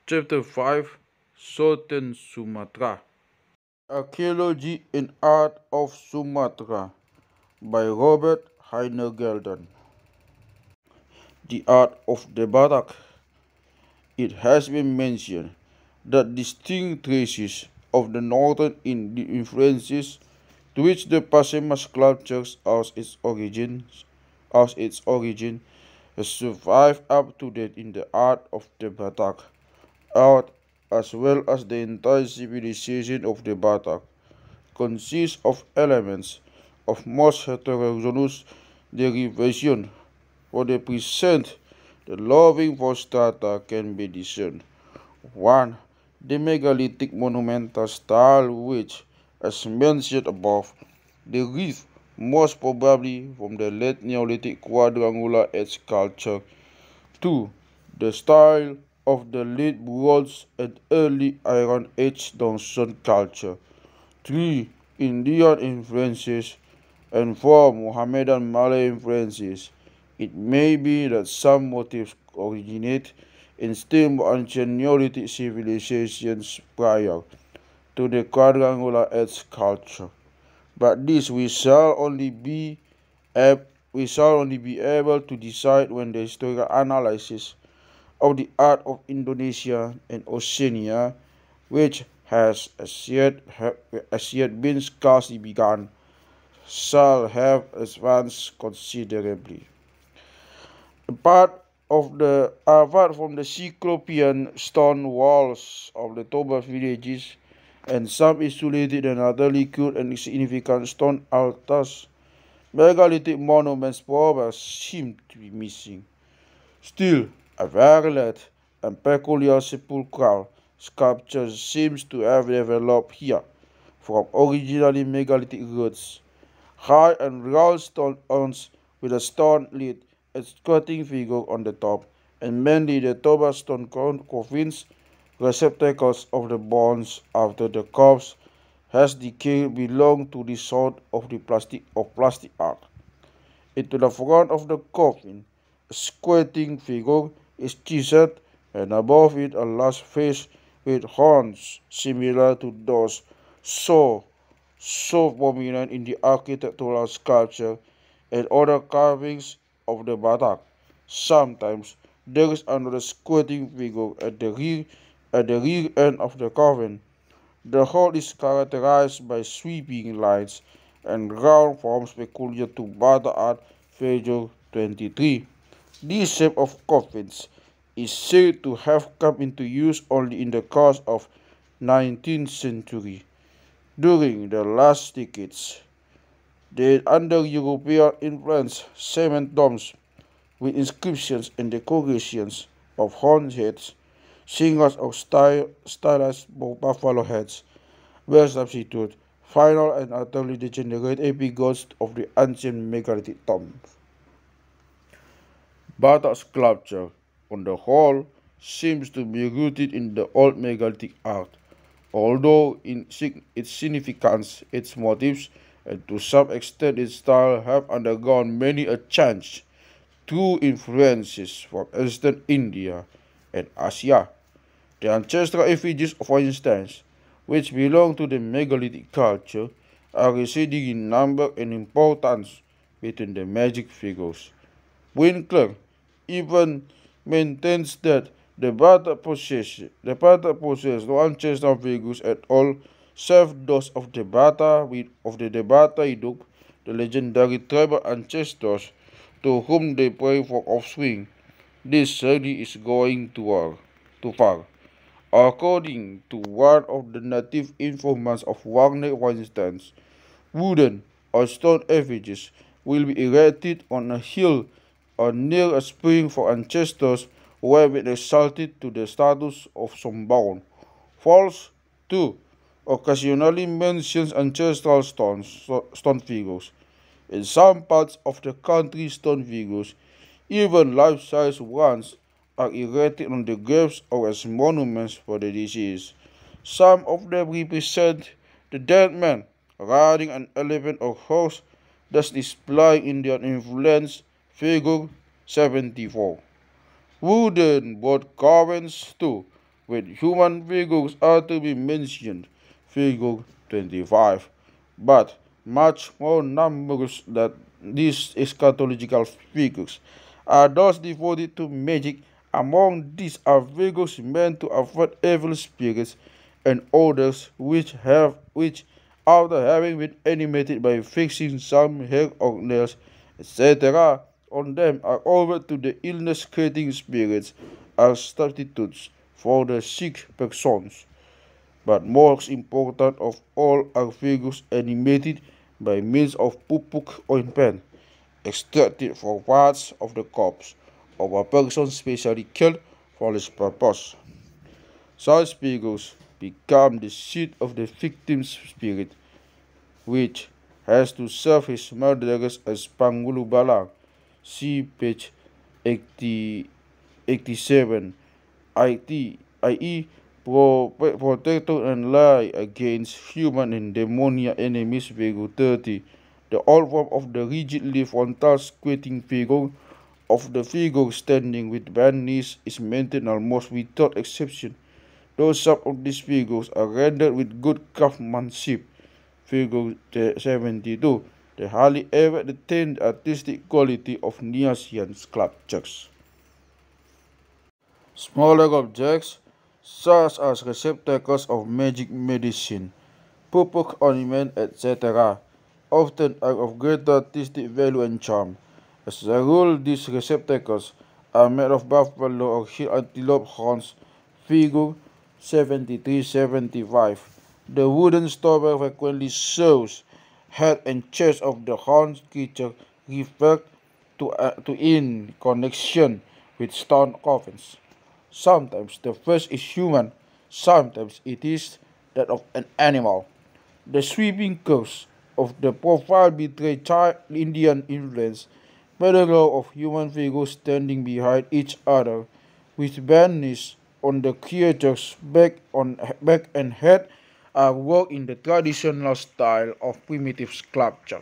Chapter 5, Sultan Sumatra. Archaeology and Art of Sumatra by Robert Heiner Gelden. The Art of the Batak. It has been mentioned that distinct traces of the northern influences to which the Pasema sculptures as its origin has survived up to date in the art of the Batak. Art, as well as the entire civilization of the Batak, consists of elements of most heterogeneous derivation. For the present, the loving for strata can be discerned. 1. The megalithic monumental style which, as mentioned above, derived most probably from the late Neolithic quadrangular edge culture. 2. The style of the late Bronze and early Iron Age Donson culture. 3. Indian influences. And 4. Mohammedan Malay influences. It may be that some motifs originate in still more ancient Neolithic civilizations prior to the quadrangular edge culture. But this we shall only be able to decide when the historical analysis of the art of Indonesia and Oceania, which has as yet been scarcely begun, shall have advanced considerably. Apart from the Cyclopean stone walls of the Toba villages and some isolated and utterly crude and insignificant stone altars, megalithic monuments probably seem to be missing. Still, a varied and peculiar sepulchral sculpture seems to have developed here from originally megalithic roots. High and round stone urns with a stone lid and squatting figure on the top, and mainly the Toba stone coffins, receptacles of the bones after the corpse has decayed, belong to the sort of plastic art. Into the front of the coffin, a squatting figure is chiseled, and above it a large face with horns similar to those so prominent in the architectural sculpture and other carvings of the Batak. Sometimes there is another squatting figure at the rear end of the coffin. The whole is characterized by sweeping lines and round forms peculiar to Batak art figure 23. This shape of coffins is said to have come into use only in the course of 19th century. During the last decades, the under European influence cement domes with inscriptions and decorations of horned heads, singers of stylized buffalo heads, were substituted, final and utterly degenerate epigods of the ancient megalithic tombs. Batak sculpture, on the whole, seems to be rooted in the old megalithic art, although in its significance, its motifs, and to some extent its style have undergone many a change through influences from Eastern India and Asia. The ancestral effigies, for instance, which belong to the megalithic culture, are receding in number and importance between the magic figures. Winkler even maintains that the Bata possess no ancestral figures at all, save those of the Bata Hiduk, the legendary tribal ancestors to whom they pray for offspring. This study is going too far. According to one of the native informants of Wagner, for instance, wooden or stone effigies will be erected on a hill or near a spring for ancestors who have been exalted to the status of Sombaon. False 2 occasionally mentions ancestral stone figures. In some parts of the country, stone figures, even life-size ones, are erected on the graves or as monuments for the deceased. Some of them represent the dead man riding an elephant or horse, thus displaying Indian influence. Figure 74. Wooden board carvings too, with human figures are to be mentioned, figure 25, but much more numerous than these eschatological figures are those devoted to magic. Among these are figures meant to avoid evil spirits and others which after having been animated by fixing some hair or nails, etc., on them are over to the illness-creating spirits as substitutes for the sick persons. But most important of all are figures animated by means of pupuk ointment, extracted from parts of the corpse of a person specially killed for this purpose. Such figures become the seat of the victim's spirit, which has to serve his murderers as Pangulubalang. See page 87. i.e. protector and lie against human and demoniac enemies. Figure 30. The old form of the rigidly frontal squatting figure of the figure standing with bent knees is maintained almost without exception, though some of these figures are rendered with good craftsmanship. Figure 72. They hardly ever attain the artistic quality of Neasian sculptures. Smaller objects, such as receptacles of magic medicine, pupuk ornament, etc., often are of greater artistic value and charm. As a rule, these receptacles are made of buffalo or hill antelope horns. Figure 73-75. The wooden stopper frequently shows head and chest of the horned creature referred to in connection with stone coffins. Sometimes the face is human, sometimes it is that of an animal. The sweeping curves of the profile betray child Indian influence by the row of human figures standing behind each other, with bent knees on the creature's back and head are worked in the traditional style of primitive sculpture.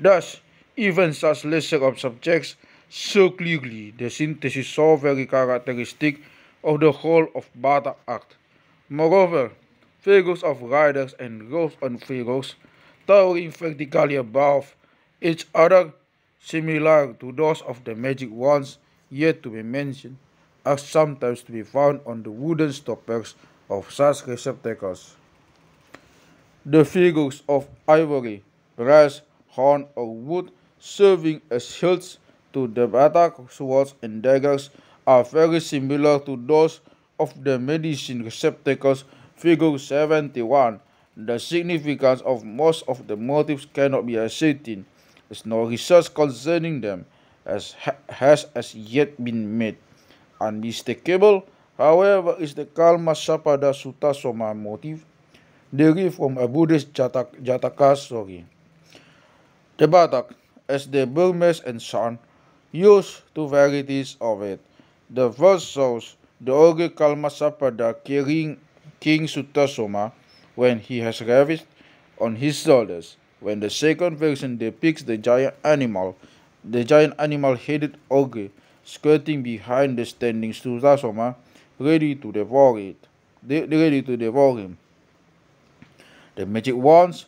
Thus, even such lesser of subjects show clearly the synthesis so very characteristic of the whole of Batak art. Moreover, figures of riders and rows on figures, towering vertically above each other, similar to those of the magic wands yet to be mentioned, are sometimes to be found on the wooden stoppers of such receptacles. The figures of ivory, brass, horn, or wood serving as hilts to the Batak swords and daggers are very similar to those of the medicine receptacles. Figure 71. The significance of most of the motifs cannot be ascertained, as no research concerning them has as yet been made. Unmistakable, however, is the Kalma Sapada Sutasoma motif, derived from a Buddhist Jataka story. The Batak, as the Burmese and San, use two varieties of it. The first shows the ogre Kalma Sapada carrying King Sutasoma when he has ravished on his shoulders, when the second version depicts the giant animal-headed ogre squatting behind the standing Sutasoma, ready to devour him. The magic wands,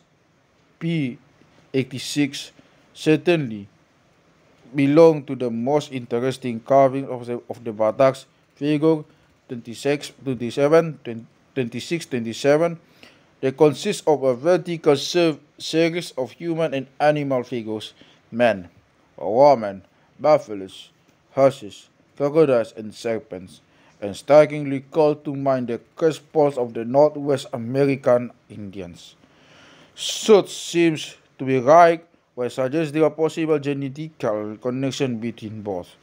P86, certainly belong to the most interesting carving of the Bataks. Figure 26-27. They consist of a vertical series of human and animal figures, men, women, buffaloes, horses, crocodiles, and serpents, and strikingly call to mind the cursed poles of the Northwest American Indians. Such seems to be right, while suggesting a possible genetical connection between both.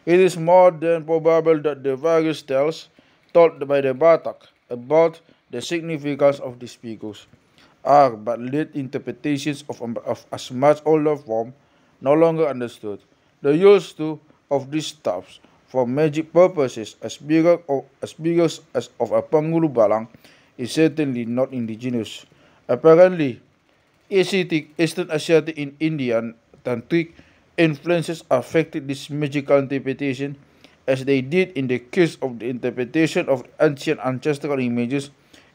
It is more than probable that the various tales told by the Batak about the significance of these figures are but late interpretations of a much older form, no longer understood. The use of these stuffs for magic purposes as big as of a Pangulu Balang is certainly not indigenous. Apparently, Eastern Asiatic Indian Tantric influences affected this magical interpretation, as they did in the case of the interpretation of ancient ancestral images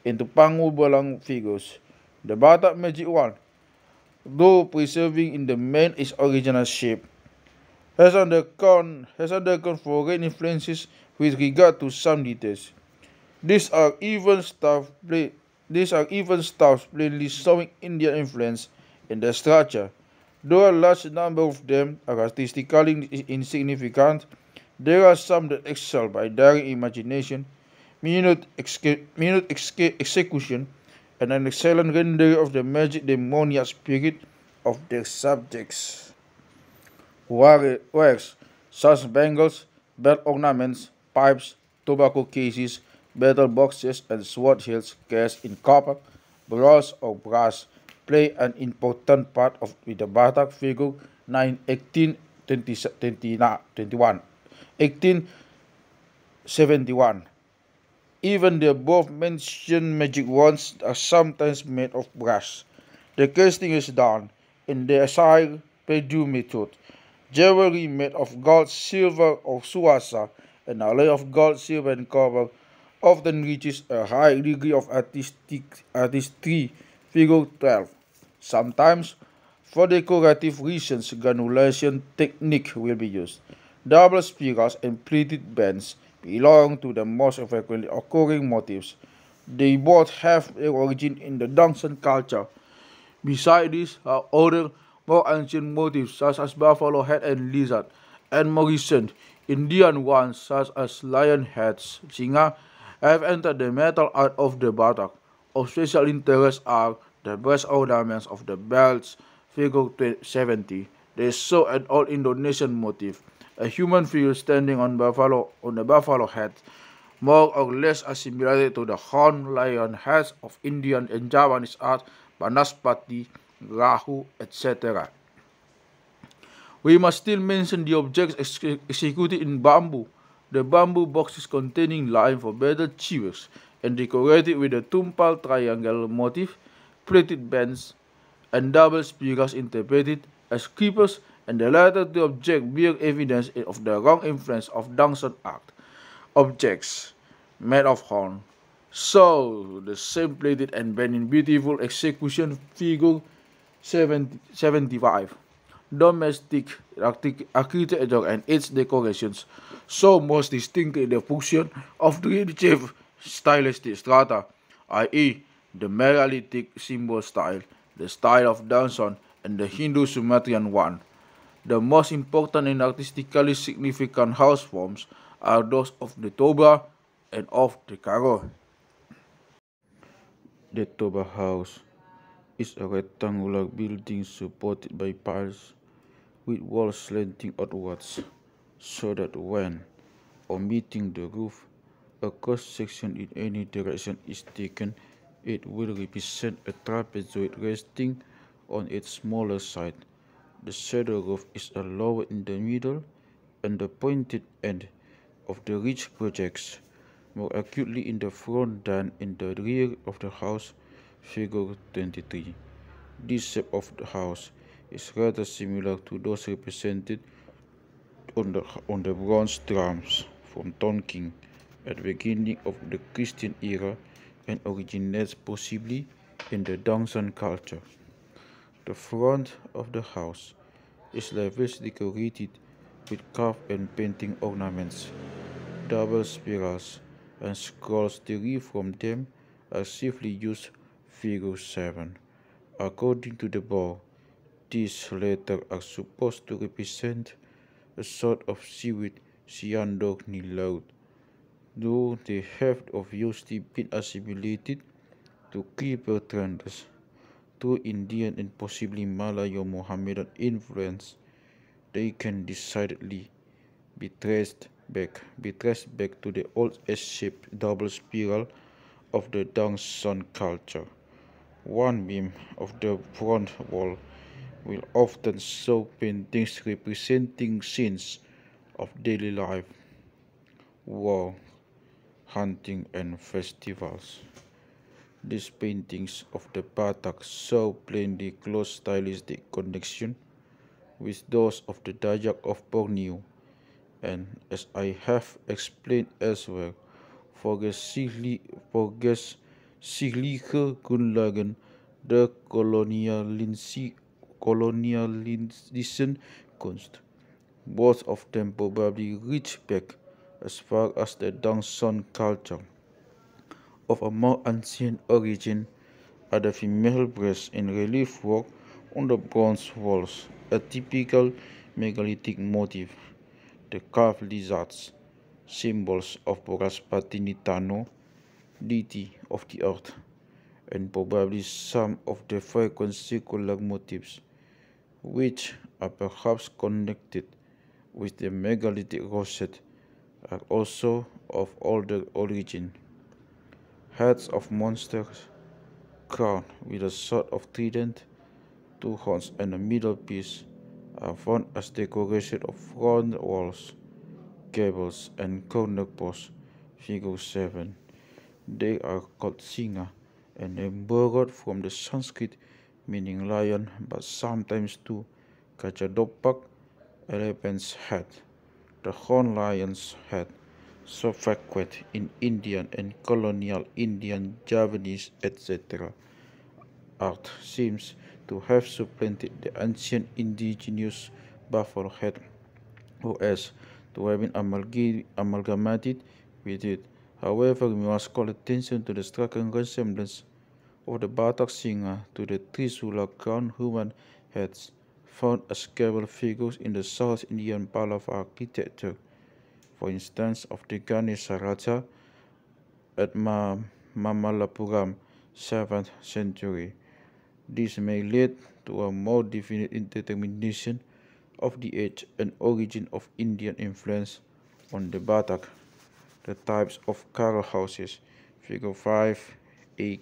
into Pangubalang figures. The Batak Magic Wand, though preserving in the main its original shape, has undergone foreign influences with regard to some details. These are even staffs plainly showing Indian influence in the structure. Though a large number of them are artistically insignificant, there are some that excel by daring imagination, minute execution, and an excellent rendering of the magic demoniac spirit of their subjects. Wares such as bangles, belt ornaments, pipes, tobacco cases, battle boxes, and sword hilts cast in copper, bronze, or brass play an important part of with the Batak figure 1871. Even the above-mentioned magic wands are sometimes made of brass. The casting is done in the Asai Perdue method. Jewelry made of gold, silver, or suasa, and alloy of gold, silver, and copper often reaches a high degree of artistry, figure 12. Sometimes, for decorative reasons, granulation technique will be used. Double spirals and pleated bands belong to the most frequently occurring motifs. They both have their origin in the Dongson culture. Besides these are other more ancient motifs such as buffalo head and lizard, and more recent Indian ones such as lion heads, singa, have entered the metal art of the Batak. Of special interest are the breast ornaments of the belts, figure 70. They show an old Indonesian motif, a human figure standing on a buffalo head, more or less assimilated to the horned lion heads of Indian and Javanese art, Banaspati, Rahu, etc. We must still mention the objects executed in bamboo. The bamboo boxes containing lime for better chewers and decorated with a tumpal triangle motif, plated bands, and double spirals interpreted as creepers, and the latter two objects bear evidence of the wrong influence of Dongson art. Objects made of horn. So, the same plated and bent in beautiful execution figure 75. Domestic architecture and its decorations show most distinctly the fusion of three chief stylistic strata, i.e., the megalithic symbol style, the style of Dongson, and the Hindu Sumerian one. The most important and artistically significant house forms are those of the Toba and of the Karo. The Toba house is a rectangular building supported by piles with walls slanting outwards, so that when, omitting the roof, a cross-section in any direction is taken, it will represent a trapezoid resting on its smaller side. The shadow roof is lower in the middle, and the pointed end of the ridge projects more acutely in the front than in the rear of the house, figure 23. This shape of the house is rather similar to those represented on the bronze drums from Tonking at the beginning of the Christian era and originates possibly in the Dongson culture. The front of the house is lavishly decorated with carved and painting ornaments, double spirals, and scrolls derived from them are chiefly used, figure 7. According to the bow, these latter are supposed to represent a sort of seaweed Siandok Nilaut, though they have obviously been assimilated to creeper trenders through Indian and possibly Malayo-Mohammedan influence. They can decidedly be traced back to the old S-shaped double spiral of the Dongson culture. One beam of the front wall will often show paintings representing scenes of daily life, war, hunting, and festivals. These paintings of the Batak show plainly close stylistic connection with those of the Dayak of Borneo, and as I have explained elsewhere, vergezichtliche Grundlagen der kolonialistischen Kunst. Both of them probably reach back as far as the Dongson culture. Of a more ancient origin are the female breasts in relief work on the bronze walls, a typical megalithic motif. The carved lizards, symbols of Boraspatini Tano, deity of the earth, and probably some of the frequent circular motifs, which are perhaps connected with the megalithic rosette, are also of older origin. Heads of monsters, crowned with a sort of trident, two horns and a middle piece, are found as decoration of front walls, gables, and corner posts. Figure 7. They are called singa, and they borrowed from the Sanskrit meaning lion, but sometimes too Kachadopak, elephant's head. The horned lion's head, so frequent in Indian and colonial Indian, Javanese, etc. art, seems to have supplanted the ancient indigenous buffalo head, or as to have been amalgamated with it. However, we must call attention to the striking resemblance of the Batak singer to the Trisula crowned human heads found as gable figures in the South Indian Pallava architecture, for instance of the Ganesha Raja at Mamallapuram, 7th century. This may lead to a more definite determination of the age and origin of Indian influence on the Batak. The types of Karo houses, figure 5a,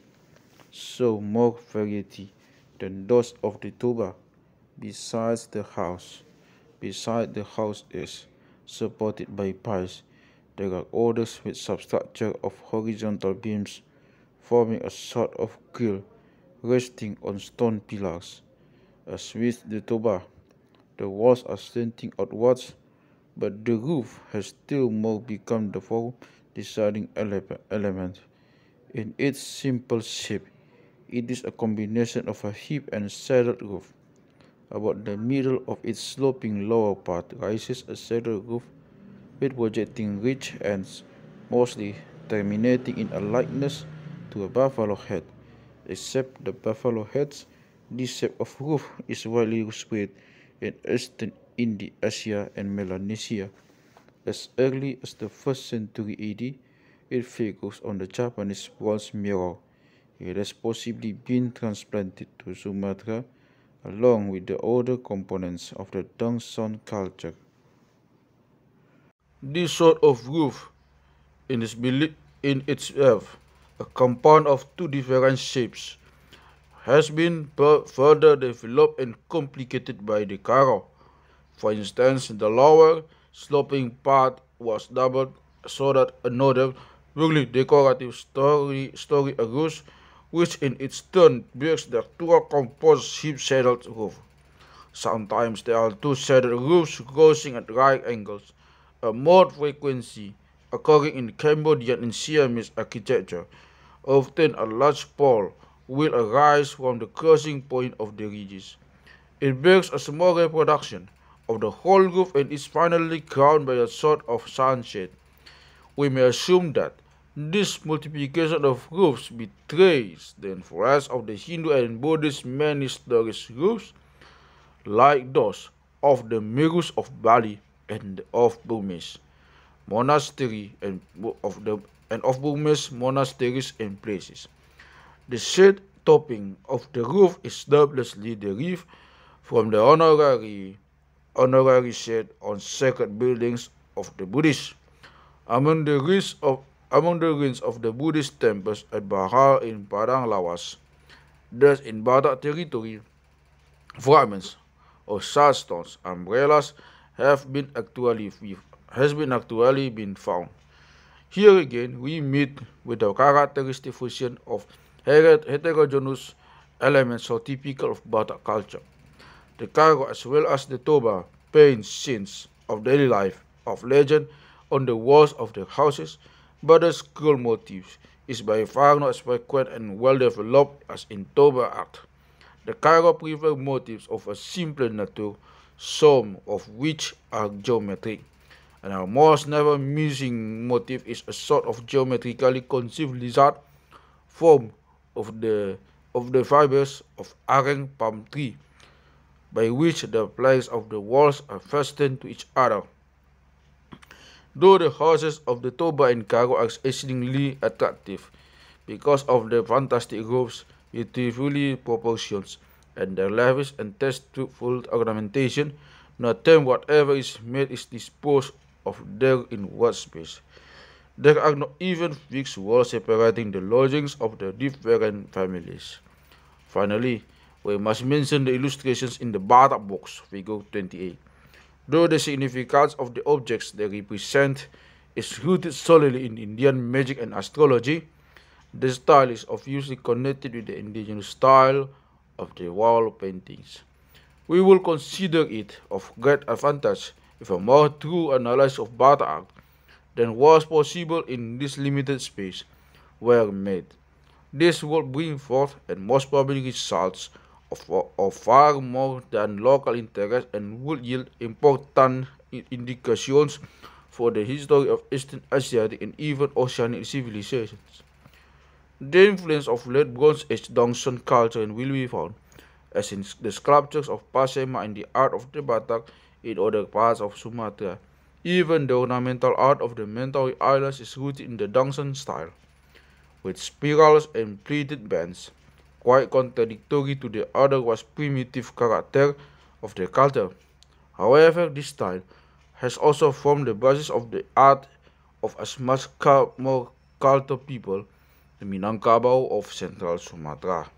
show more variety than those of the Toba. Beside the house is supported by piles. There are others with substructure of horizontal beams, forming a sort of grill resting on stone pillars. As with the Toba, the walls are slanting outwards, but the roof has still more become the form deciding element. In its simple shape, it is a combination of a hip and saddle roof. About the middle of its sloping lower part rises a saddle roof with projecting ridge ends, mostly terminating in a likeness to a buffalo head. Except the buffalo heads, this shape of roof is widely spread in Eastern Asia and Melanesia. As early as the 1st century AD, it figures on the Japanese bronze mirror. It has possibly been transplanted to Sumatra along with the other components of the Dongson culture. This sort of roof is in itself a compound of two different shapes, has been further developed and complicated by the Karo. For instance, the lower sloping part was doubled so that another really decorative story arose, which in its turn bears the two composed hip-saddled roof. Sometimes there are two saddle roofs rising at right angles, a more frequency occurring in Cambodian and Siamese architecture. Often a large pole will arise from the crossing point of the ridges. It bears a small reproduction of the whole roof and is finally crowned by a sort of sunshade. We may assume that this multiplication of roofs betrays the influence of the Hindu and Buddhist many-story roofs, like those of the Mirus of Bali and of Burmese monastery and of Burmese monasteries and places. The shade topping of the roof is doubtlessly derived from the honorary shade on sacred buildings of the Buddhists. Among the ruins of the Buddhist temples at Bahar in Padang Lawas, thus in Batak territory, fragments of such stones umbrellas has been actually been found. Here again, we meet with the characteristic fusion of heterogeneous elements so typical of Batak culture. The Karo as well as the Toba paint scenes of daily life of legend on the walls of the houses, but the scroll motif is by far not as frequent and well developed as in Toba art. The Cairo prefer motifs of a simpler nature, some of which are geometric, and our most never missing motif is a sort of geometrically conceived lizard form of the fibers of areng palm tree, by which the planks of the walls are fastened to each other. Though the houses of the Toba in Cairo are exceedingly attractive because of their fantastic roofs, beautifully proportions, and their lavish and tasteful ornamentation, no time whatever is made is disposed of there in one space. There are not even fixed walls separating the lodgings of the different families. Finally, we must mention the illustrations in the Batak box, figure 28. Though the significance of the objects they represent is rooted solely in Indian magic and astrology, the style is obviously connected with the indigenous style of the wall paintings. We will consider it of great advantage if a more true analysis of Batak art than was possible in this limited space were made. This would bring forth and most probably results of far more than local interest and would yield important indications for the history of Eastern Asiatic and even Oceanic civilizations. The influence of late Bronze Age Dongson culture will be found, as in the sculptures of Pasema and the art of the Batak in other parts of Sumatra. Even the ornamental art of the Mentawai Islands is rooted in the Dongson style, with spirals and pleated bands, quite contradictory to the otherwise primitive character of the culture. However, this style has also formed the basis of the art of a much more cultured people, the Minangkabau of Central Sumatra.